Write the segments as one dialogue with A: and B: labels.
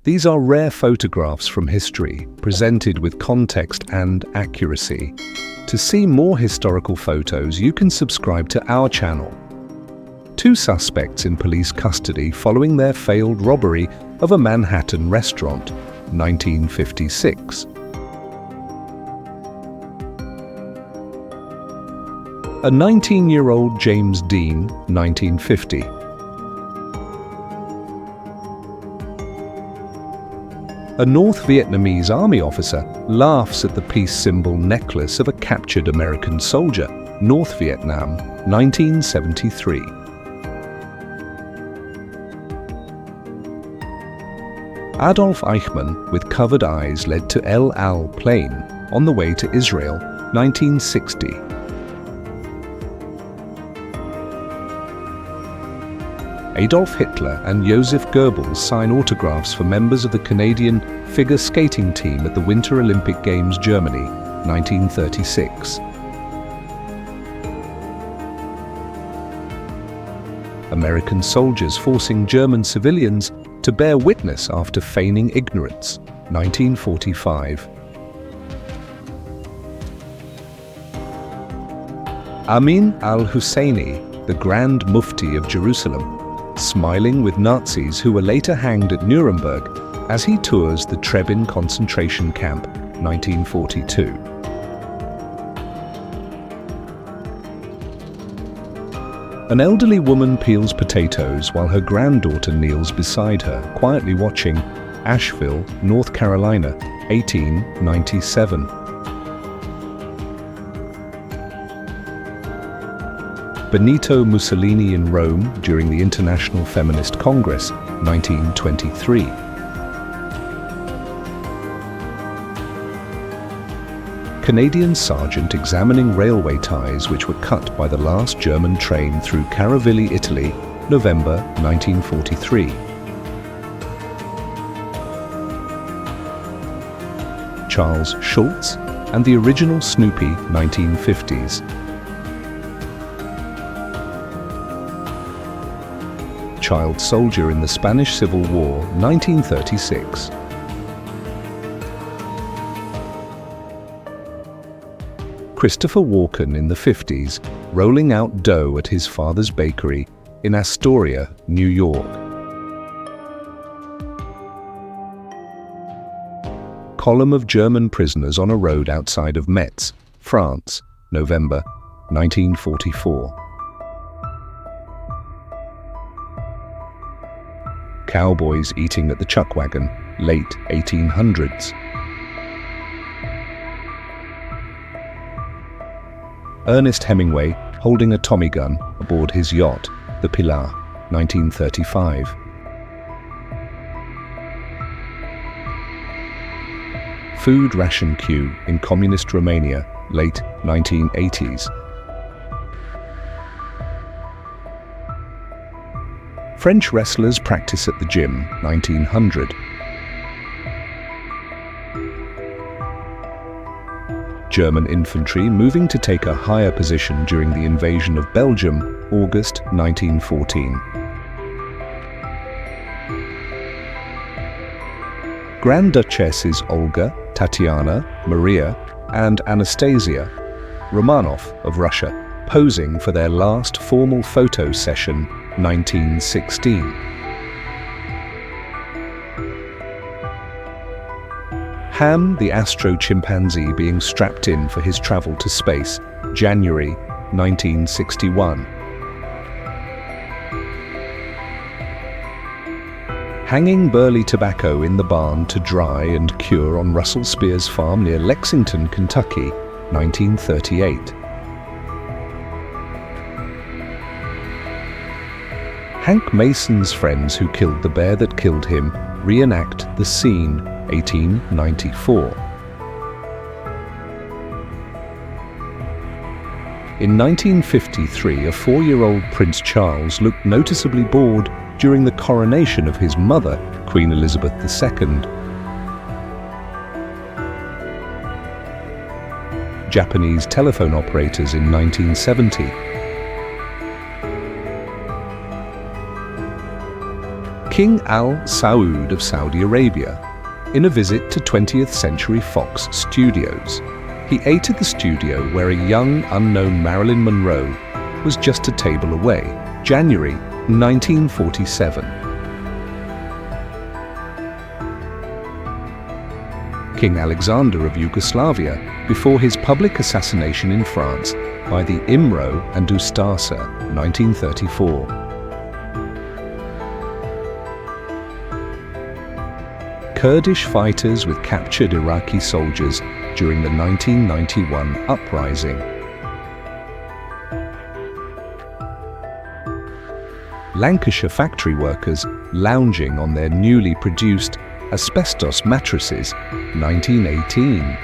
A: These are rare photographs from history, presented with context and accuracy. To see more historical photos, you can subscribe to our channel. 2 suspects in police custody following their failed robbery of a Manhattan restaurant, 1956. A 19-year-old James Dean, 1950. A North Vietnamese army officer laughs at the peace symbol necklace of a captured American soldier, North Vietnam, 1973. Adolf Eichmann with covered eyes led to El Al plane on the way to Israel, 1960. Adolf Hitler and Joseph Goebbels sign autographs for members of the Canadian figure skating team at the Winter Olympic Games, Germany, 1936. American soldiers forcing German civilians to bear witness after feigning ignorance, 1945. Amin al-Husseini, the Grand Mufti of Jerusalem, smiling with Nazis who were later hanged at Nuremberg as he tours the Trebin concentration camp, 1942. An elderly woman peels potatoes while her granddaughter kneels beside her, quietly watching. Asheville, North Carolina, 1897. Benito Mussolini in Rome during the International Feminist Congress, 1923. Canadian sergeant examining railway ties which were cut by the last German train through Caravilli, Italy, November 1943. Charles Schultz and the original Snoopy, 1950s. Child soldier in the Spanish Civil War, 1936. Christopher Walken in the 50s, rolling out dough at his father's bakery in Astoria, New York. Column of German prisoners on a road outside of Metz, France, November 1944. Cowboys eating at the chuck wagon, late 1800s. Ernest Hemingway holding a Tommy gun aboard his yacht, the Pilar, 1935. Food ration queue in communist Romania, late 1980s. French wrestlers practice at the gym, 1900. German infantry moving to take a higher position during the invasion of Belgium, August 1914. Grand Duchesses Olga, Tatiana, Maria, and Anastasia Romanov of Russia, posing for their last formal photo session, 1916. Ham, the astro chimpanzee, being strapped in for his travel to space, January 1961. Hanging burley tobacco in the barn to dry and cure on Russell Spear's farm near Lexington, Kentucky, 1938. Hank Mason's friends who killed the bear that killed him reenact the scene, 1894. In 1953, a 4-year-old Prince Charles looked noticeably bored during the coronation of his mother, Queen Elizabeth II. Japanese telephone operators in 1970. King Al Saud of Saudi Arabia, in a visit to 20th Century Fox Studios. He ate at the studio where a young, unknown Marilyn Monroe was just a table away, January 1947. King Alexander of Yugoslavia, before his public assassination in France by the Imro and Ustasa, 1934. Kurdish fighters with captured Iraqi soldiers during the 1991 uprising. Lancashire factory workers lounging on their newly produced asbestos mattresses, 1918.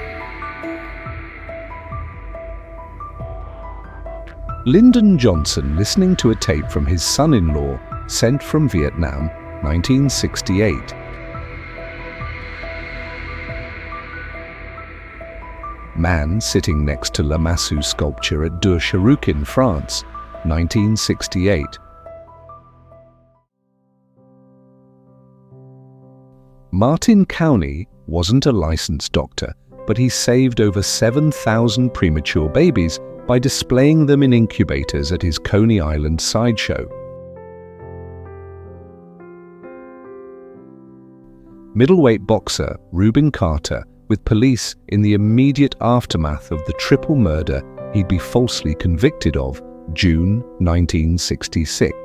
A: Lyndon Johnson listening to a tape from his son-in-law sent from Vietnam, 1968. Man sitting next to Lamassu sculpture at Deux Charouques in France, 1968. Martin Cowney wasn't a licensed doctor, but he saved over 7,000 premature babies by displaying them in incubators at his Coney Island sideshow. Middleweight boxer Rubin Carter, with police in the immediate aftermath of the triple murder he'd be falsely convicted of, June 1966.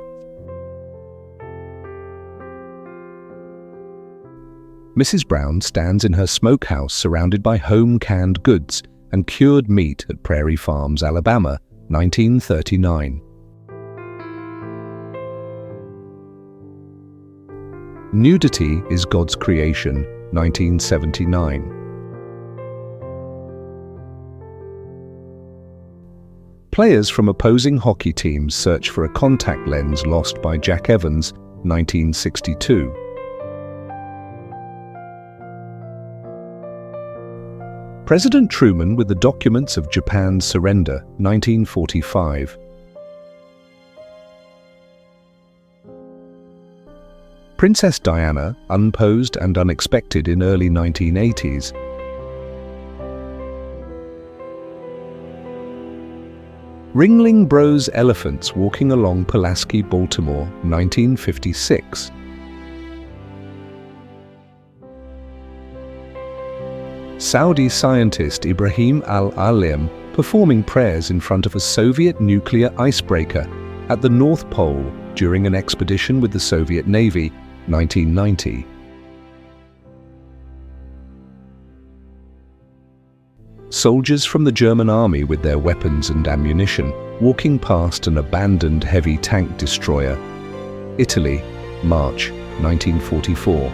A: Mrs. Brown stands in her smokehouse surrounded by home canned goods and cured meat at Prairie Farms, Alabama, 1939. Nudity is God's creation, 1979. Players from opposing hockey teams search for a contact lens lost by Jack Evans, 1962. President Truman with the documents of Japan's surrender, 1945. Princess Diana, unposed and unexpected in early 1980s. Ringling Bros elephants walking along Pulaski, Baltimore, 1956. Saudi scientist Ibrahim al-Alim performing prayers in front of a Soviet nuclear icebreaker at the North Pole during an expedition with the Soviet Navy, 1990. Soldiers from the German army with their weapons and ammunition walking past an abandoned heavy tank destroyer, Italy, March 1944.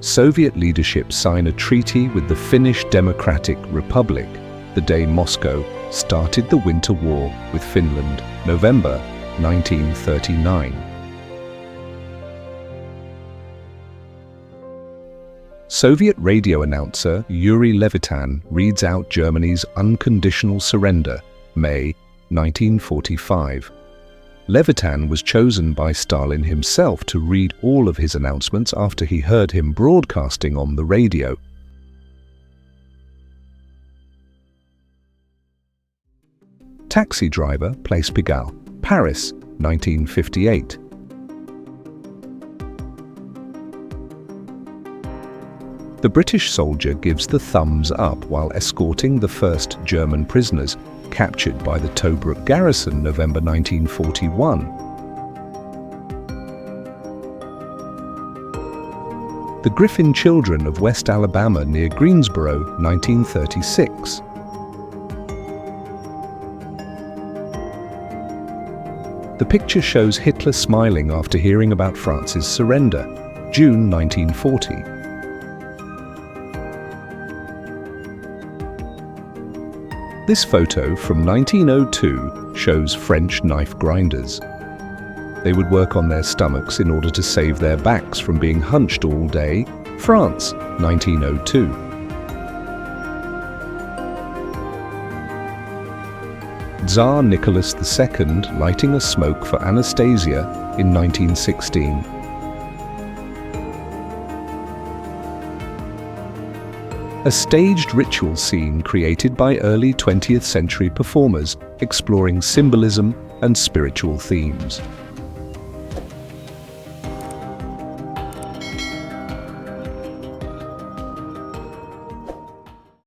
A: Soviet leadership sign a treaty with the Finnish Democratic Republic the day Moscow started the Winter War with Finland, November 1939. Soviet radio announcer Yuri Levitan reads out Germany's unconditional surrender, May 1945. Levitan was chosen by Stalin himself to read all of his announcements after he heard him broadcasting on the radio. Taxi driver, Place Pigalle, Paris, 1958. The British soldier gives the thumbs up while escorting the first German prisoners captured by the Tobruk garrison, November 1941. The Griffin children of West Alabama near Greensboro, 1936. The picture shows Hitler smiling after hearing about France's surrender, June 1940. This photo from 1902 shows French knife grinders. They would work on their stomachs in order to save their backs from being hunched all day. France, 1902. Tsar Nicholas II lighting a smoke for Anastasia in 1916. A staged ritual scene created by early 20th century performers exploring symbolism and spiritual themes.